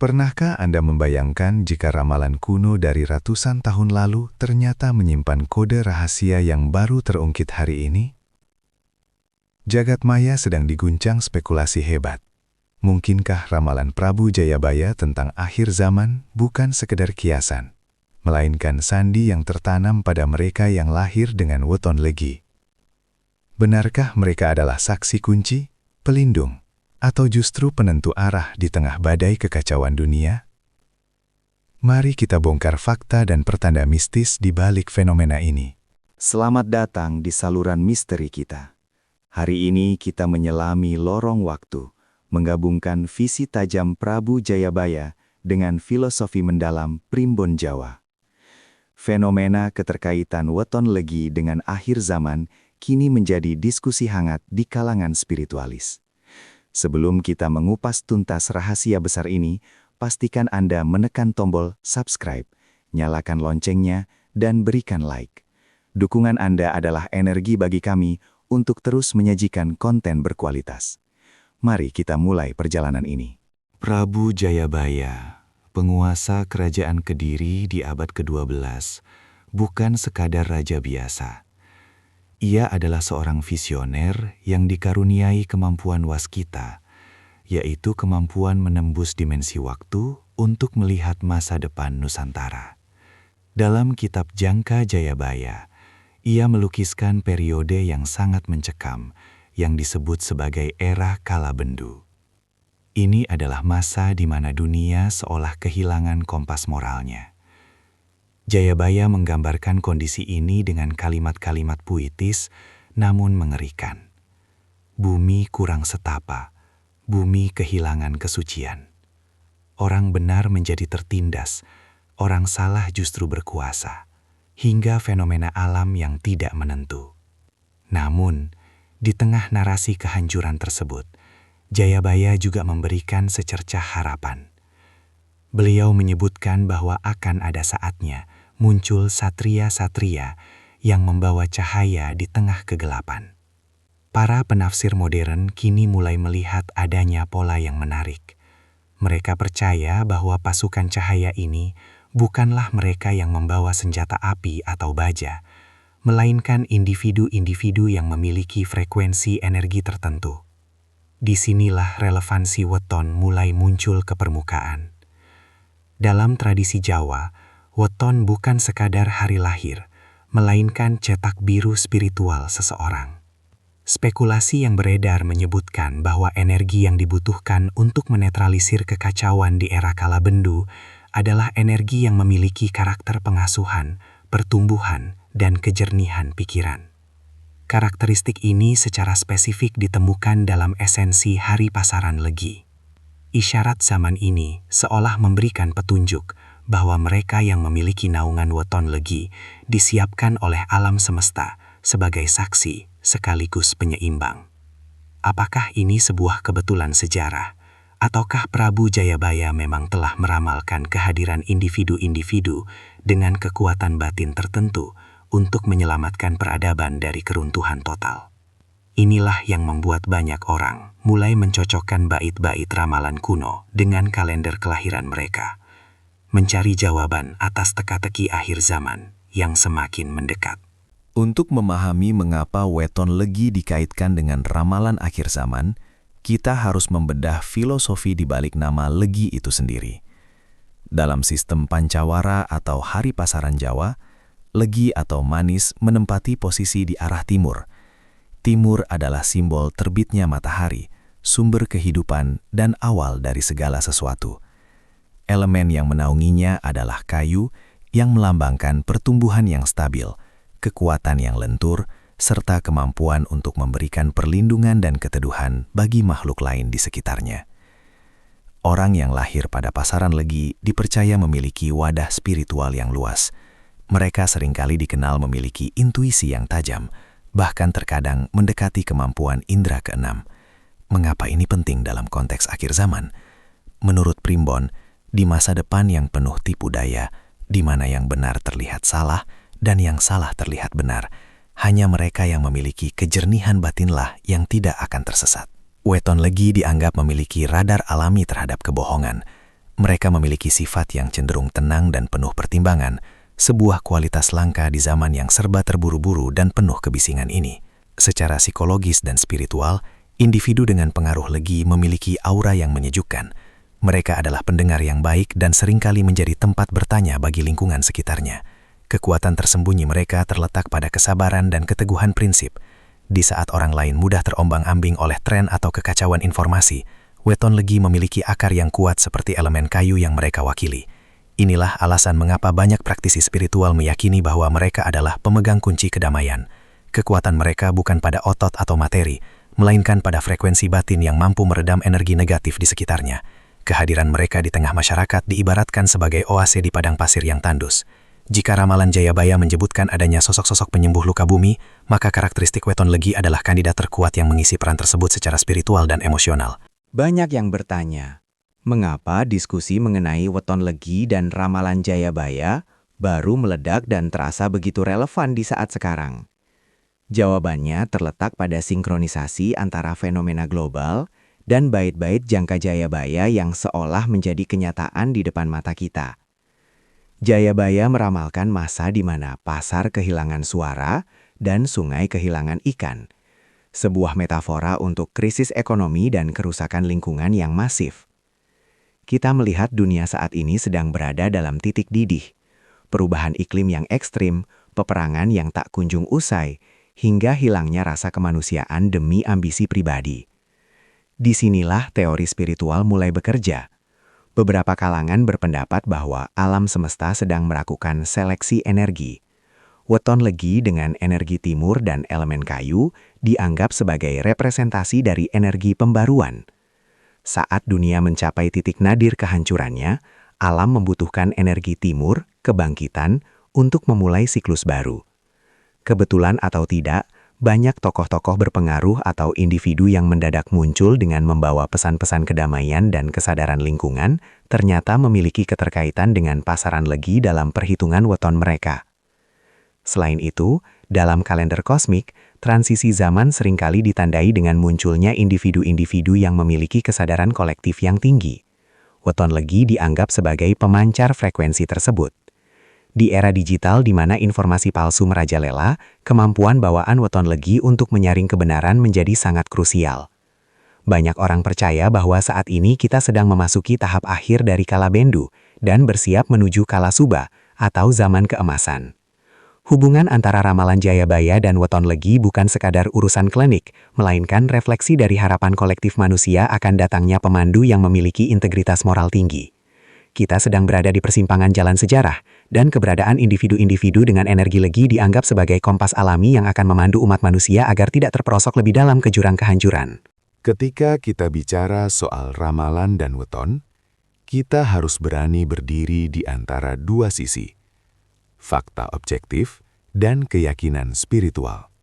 Pernahkah Anda membayangkan jika ramalan kuno dari ratusan tahun lalu ternyata menyimpan kode rahasia yang baru terungkit hari ini? Jagat maya sedang diguncang spekulasi hebat. Mungkinkah ramalan Prabu Jayabaya tentang akhir zaman bukan sekedar kiasan, melainkan sandi yang tertanam pada mereka yang lahir dengan weton legi? Benarkah mereka adalah saksi kunci, pelindung, atau justru penentu arah di tengah badai kekacauan dunia? Mari kita bongkar fakta dan pertanda mistis di balik fenomena ini. Selamat datang di saluran misteri kita. Hari ini kita menyelami lorong waktu, menggabungkan visi tajam Prabu Jayabaya dengan filosofi mendalam Primbon Jawa. Fenomena keterkaitan weton legi dengan akhir zaman kini menjadi diskusi hangat di kalangan spiritualis. Sebelum kita mengupas tuntas rahasia besar ini, pastikan Anda menekan tombol subscribe, nyalakan loncengnya, dan berikan like. Dukungan Anda adalah energi bagi kami untuk terus menyajikan konten berkualitas. Mari kita mulai perjalanan ini. Prabu Jayabaya, penguasa kerajaan Kediri di abad ke-12, bukan sekadar raja biasa. Ia adalah seorang visioner yang dikaruniai kemampuan waskita, yaitu kemampuan menembus dimensi waktu untuk melihat masa depan Nusantara. Dalam kitab Jangka Jayabaya, ia melukiskan periode yang sangat mencekam yang disebut sebagai era Kalabendu. Ini adalah masa di mana dunia seolah kehilangan kompas moralnya. Jayabaya menggambarkan kondisi ini dengan kalimat-kalimat puitis namun mengerikan. Bumi kurang setapa, bumi kehilangan kesucian. Orang benar menjadi tertindas, orang salah justru berkuasa, hingga fenomena alam yang tidak menentu. Namun, di tengah narasi kehancuran tersebut, Jayabaya juga memberikan secercah harapan. Beliau menyebutkan bahwa akan ada saatnya muncul satria-satria yang membawa cahaya di tengah kegelapan. Para penafsir modern kini mulai melihat adanya pola yang menarik. Mereka percaya bahwa pasukan cahaya ini bukanlah mereka yang membawa senjata api atau baja, melainkan individu-individu yang memiliki frekuensi energi tertentu. Disinilah relevansi weton mulai muncul ke permukaan. Dalam tradisi Jawa, weton bukan sekadar hari lahir, melainkan cetak biru spiritual seseorang. Spekulasi yang beredar menyebutkan bahwa energi yang dibutuhkan untuk menetralisir kekacauan di era Kalabendu adalah energi yang memiliki karakter pengasuhan, pertumbuhan, dan kejernihan pikiran. Karakteristik ini secara spesifik ditemukan dalam esensi Hari Pasaran Legi. Isyarat zaman ini seolah memberikan petunjuk bahwa mereka yang memiliki naungan weton legi disiapkan oleh alam semesta sebagai saksi sekaligus penyeimbang. Apakah ini sebuah kebetulan sejarah? Ataukah Prabu Jayabaya memang telah meramalkan kehadiran individu-individu dengan kekuatan batin tertentu untuk menyelamatkan peradaban dari keruntuhan total? Inilah yang membuat banyak orang mulai mencocokkan bait-bait ramalan kuno dengan kalender kelahiran mereka, mencari jawaban atas teka-teki akhir zaman yang semakin mendekat. Untuk memahami mengapa weton legi dikaitkan dengan ramalan akhir zaman, kita harus membedah filosofi di balik nama legi itu sendiri. Dalam sistem Pancawara atau Hari Pasaran Jawa, legi atau manis menempati posisi di arah timur. Timur adalah simbol terbitnya matahari, sumber kehidupan, dan awal dari segala sesuatu. Elemen yang menaunginya adalah kayu yang melambangkan pertumbuhan yang stabil, kekuatan yang lentur, serta kemampuan untuk memberikan perlindungan dan keteduhan bagi makhluk lain di sekitarnya. Orang yang lahir pada pasaran legi dipercaya memiliki wadah spiritual yang luas. Mereka seringkali dikenal memiliki intuisi yang tajam, bahkan terkadang mendekati kemampuan indera keenam. Mengapa ini penting dalam konteks akhir zaman? Menurut Primbon, di masa depan yang penuh tipu daya, di mana yang benar terlihat salah dan yang salah terlihat benar, hanya mereka yang memiliki kejernihan batinlah yang tidak akan tersesat. Weton legi dianggap memiliki radar alami terhadap kebohongan. Mereka memiliki sifat yang cenderung tenang dan penuh pertimbangan, sebuah kualitas langka di zaman yang serba terburu-buru dan penuh kebisingan ini. Secara psikologis dan spiritual, individu dengan pengaruh legi memiliki aura yang menyejukkan. Mereka adalah pendengar yang baik dan seringkali menjadi tempat bertanya bagi lingkungan sekitarnya. Kekuatan tersembunyi mereka terletak pada kesabaran dan keteguhan prinsip. Di saat orang lain mudah terombang-ambing oleh tren atau kekacauan informasi, weton legi memiliki akar yang kuat seperti elemen kayu yang mereka wakili. Inilah alasan mengapa banyak praktisi spiritual meyakini bahwa mereka adalah pemegang kunci kedamaian. Kekuatan mereka bukan pada otot atau materi, melainkan pada frekuensi batin yang mampu meredam energi negatif di sekitarnya. Kehadiran mereka di tengah masyarakat diibaratkan sebagai oase di padang pasir yang tandus. Jika ramalan Jayabaya menyebutkan adanya sosok-sosok penyembuh luka bumi, maka karakteristik weton legi adalah kandidat terkuat yang mengisi peran tersebut secara spiritual dan emosional. Banyak yang bertanya, mengapa diskusi mengenai weton legi dan ramalan Jayabaya baru meledak dan terasa begitu relevan di saat sekarang? Jawabannya terletak pada sinkronisasi antara fenomena global dan bait-bait jangka Jayabaya yang seolah menjadi kenyataan di depan mata kita. Jayabaya meramalkan masa di mana pasar kehilangan suara dan sungai kehilangan ikan. Sebuah metafora untuk krisis ekonomi dan kerusakan lingkungan yang masif. Kita melihat dunia saat ini sedang berada dalam titik didih. Perubahan iklim yang ekstrim, peperangan yang tak kunjung usai, hingga hilangnya rasa kemanusiaan demi ambisi pribadi. Disinilah teori spiritual mulai bekerja. Beberapa kalangan berpendapat bahwa alam semesta sedang melakukan seleksi energi. Weton legi dengan energi timur dan elemen kayu dianggap sebagai representasi dari energi pembaruan. Saat dunia mencapai titik nadir kehancurannya, alam membutuhkan energi timur, kebangkitan, untuk memulai siklus baru. Kebetulan atau tidak, banyak tokoh-tokoh berpengaruh atau individu yang mendadak muncul dengan membawa pesan-pesan kedamaian dan kesadaran lingkungan, ternyata memiliki keterkaitan dengan pasaran legi dalam perhitungan weton mereka. Selain itu, dalam kalender kosmik, transisi zaman seringkali ditandai dengan munculnya individu-individu yang memiliki kesadaran kolektif yang tinggi. Weton legi dianggap sebagai pemancar frekuensi tersebut. Di era digital di mana informasi palsu merajalela, kemampuan bawaan weton legi untuk menyaring kebenaran menjadi sangat krusial. Banyak orang percaya bahwa saat ini kita sedang memasuki tahap akhir dari kala bendu dan bersiap menuju kala suba atau zaman keemasan. Hubungan antara ramalan Jayabaya dan weton legi bukan sekadar urusan klinik, melainkan refleksi dari harapan kolektif manusia akan datangnya pemandu yang memiliki integritas moral tinggi. Kita sedang berada di persimpangan jalan sejarah, dan keberadaan individu-individu dengan energi legi dianggap sebagai kompas alami yang akan memandu umat manusia agar tidak terperosok lebih dalam ke jurang kehancuran. Ketika kita bicara soal ramalan dan weton, kita harus berani berdiri di antara dua sisi. Fakta objektif, dan keyakinan spiritual.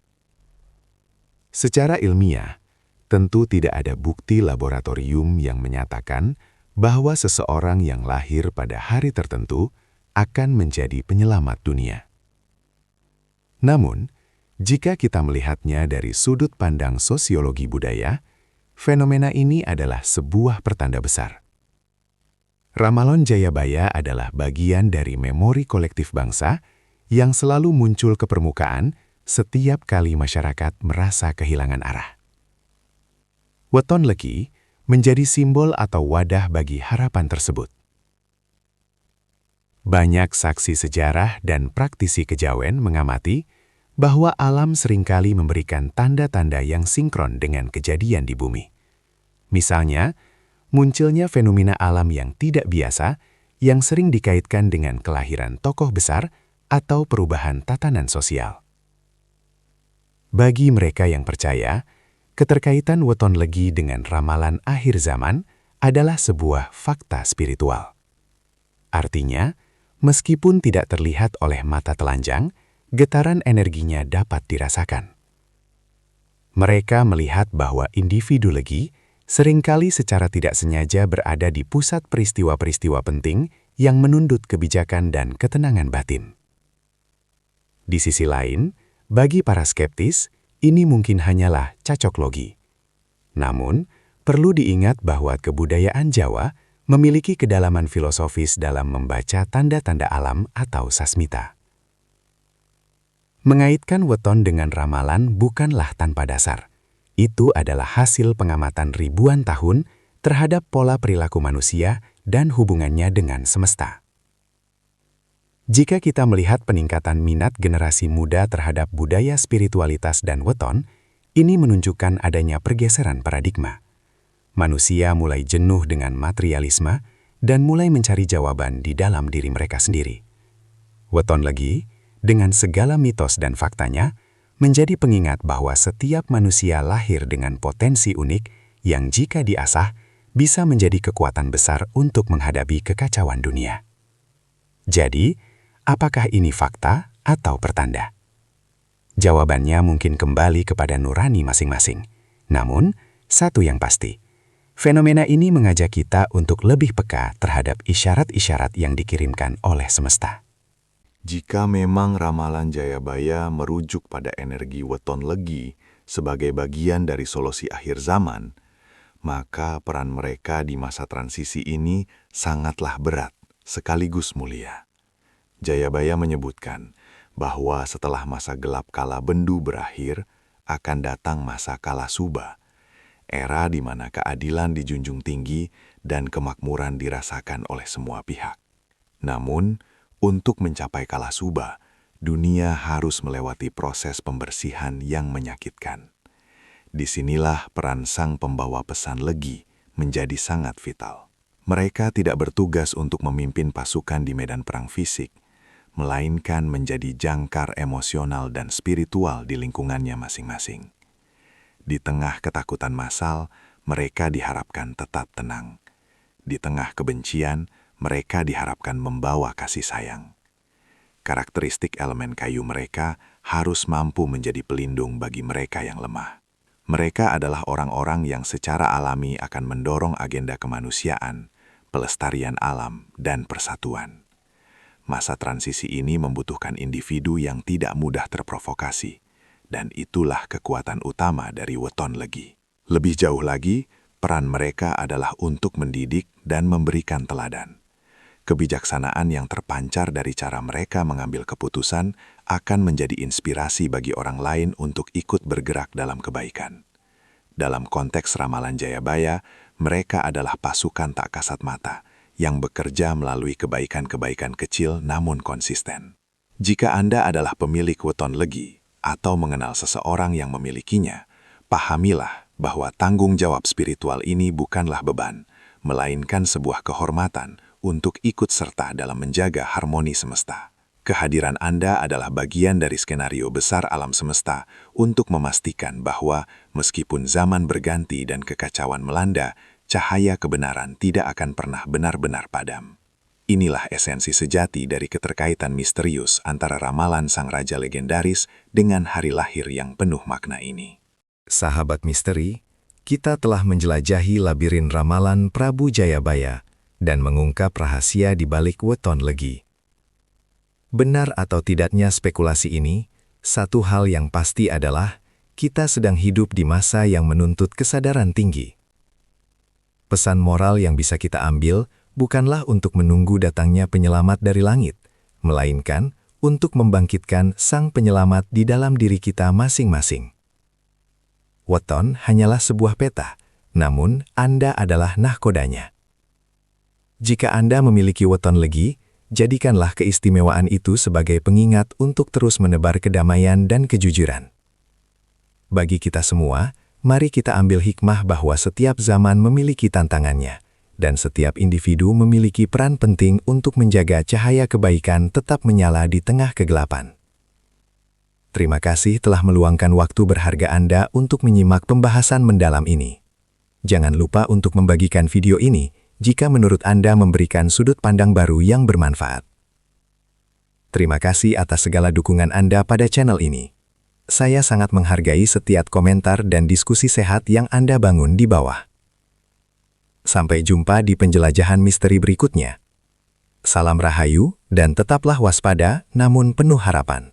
Secara ilmiah, tentu tidak ada bukti laboratorium yang menyatakan bahwa seseorang yang lahir pada hari tertentu akan menjadi penyelamat dunia. Namun, jika kita melihatnya dari sudut pandang sosiologi budaya, fenomena ini adalah sebuah pertanda besar. Ramalan Jayabaya adalah bagian dari memori kolektif bangsa yang selalu muncul ke permukaan setiap kali masyarakat merasa kehilangan arah. Weton legi menjadi simbol atau wadah bagi harapan tersebut. Banyak saksi sejarah dan praktisi kejawen mengamati bahwa alam seringkali memberikan tanda-tanda yang sinkron dengan kejadian di bumi. Misalnya, munculnya fenomena alam yang tidak biasa yang sering dikaitkan dengan kelahiran tokoh besar atau perubahan tatanan sosial. Bagi mereka yang percaya, keterkaitan weton legi dengan ramalan akhir zaman adalah sebuah fakta spiritual. Artinya, meskipun tidak terlihat oleh mata telanjang, getaran energinya dapat dirasakan. Mereka melihat bahwa individu legi seringkali secara tidak sengaja berada di pusat peristiwa-peristiwa penting yang menundut kebijakan dan ketenangan batin. Di sisi lain, bagi para skeptis, ini mungkin hanyalah cacok logi. Namun, perlu diingat bahwa kebudayaan Jawa memiliki kedalaman filosofis dalam membaca tanda-tanda alam atau sasmita. Mengaitkan weton dengan ramalan bukanlah tanpa dasar. Itu adalah hasil pengamatan ribuan tahun terhadap pola perilaku manusia dan hubungannya dengan semesta. Jika kita melihat peningkatan minat generasi muda terhadap budaya spiritualitas dan weton, ini menunjukkan adanya pergeseran paradigma. Manusia mulai jenuh dengan materialisme dan mulai mencari jawaban di dalam diri mereka sendiri. Weton Legi, dengan segala mitos dan faktanya, menjadi pengingat bahwa setiap manusia lahir dengan potensi unik yang jika diasah bisa menjadi kekuatan besar untuk menghadapi kekacauan dunia. Jadi, apakah ini fakta atau pertanda? Jawabannya mungkin kembali kepada nurani masing-masing. Namun, satu yang pasti, fenomena ini mengajak kita untuk lebih peka terhadap isyarat-isyarat yang dikirimkan oleh semesta. Jika memang ramalan Jayabaya merujuk pada energi weton legi sebagai bagian dari solusi akhir zaman, maka peran mereka di masa transisi ini sangatlah berat sekaligus mulia. Jayabaya menyebutkan bahwa setelah masa gelap kala bendu berakhir, akan datang masa kala suba, era di mana keadilan dijunjung tinggi dan kemakmuran dirasakan oleh semua pihak. Namun, untuk mencapai kala suba, dunia harus melewati proses pembersihan yang menyakitkan. Disinilah peran sang pembawa pesan legi menjadi sangat vital. Mereka tidak bertugas untuk memimpin pasukan di medan perang fisik, melainkan menjadi jangkar emosional dan spiritual di lingkungannya masing-masing. Di tengah ketakutan massal, mereka diharapkan tetap tenang. Di tengah kebencian, mereka diharapkan membawa kasih sayang. Karakteristik elemen kayu mereka harus mampu menjadi pelindung bagi mereka yang lemah. Mereka adalah orang-orang yang secara alami akan mendorong agenda kemanusiaan, pelestarian alam, dan persatuan. Masa transisi ini membutuhkan individu yang tidak mudah terprovokasi, dan itulah kekuatan utama dari weton legi. Lebih jauh lagi, peran mereka adalah untuk mendidik dan memberikan teladan. Kebijaksanaan yang terpancar dari cara mereka mengambil keputusan akan menjadi inspirasi bagi orang lain untuk ikut bergerak dalam kebaikan. Dalam konteks ramalan Jayabaya, mereka adalah pasukan tak kasat mata yang bekerja melalui kebaikan-kebaikan kecil namun konsisten. Jika Anda adalah pemilik weton legi atau mengenal seseorang yang memilikinya, pahamilah bahwa tanggung jawab spiritual ini bukanlah beban, melainkan sebuah kehormatan untuk ikut serta dalam menjaga harmoni semesta. Kehadiran Anda adalah bagian dari skenario besar alam semesta untuk memastikan bahwa meskipun zaman berganti dan kekacauan melanda, cahaya kebenaran tidak akan pernah benar-benar padam. Inilah esensi sejati dari keterkaitan misterius antara ramalan sang raja legendaris dengan hari lahir yang penuh makna ini. Sahabat misteri, kita telah menjelajahi labirin ramalan Prabu Jayabaya dan mengungkap rahasia di balik weton legi. Benar atau tidaknya spekulasi ini, satu hal yang pasti adalah kita sedang hidup di masa yang menuntut kesadaran tinggi. Pesan moral yang bisa kita ambil bukanlah untuk menunggu datangnya penyelamat dari langit, melainkan untuk membangkitkan sang penyelamat di dalam diri kita masing-masing. Weton hanyalah sebuah peta, namun Anda adalah nahkodanya. Jika Anda memiliki weton legi, jadikanlah keistimewaan itu sebagai pengingat untuk terus menebar kedamaian dan kejujuran. Bagi kita semua, mari kita ambil hikmah bahwa setiap zaman memiliki tantangannya, dan setiap individu memiliki peran penting untuk menjaga cahaya kebaikan tetap menyala di tengah kegelapan. Terima kasih telah meluangkan waktu berharga Anda untuk menyimak pembahasan mendalam ini. Jangan lupa untuk membagikan video ini jika menurut Anda memberikan sudut pandang baru yang bermanfaat. Terima kasih atas segala dukungan Anda pada channel ini. Saya sangat menghargai setiap komentar dan diskusi sehat yang Anda bangun di bawah. Sampai jumpa di penjelajahan misteri berikutnya. Salam Rahayu dan tetaplah waspada namun penuh harapan.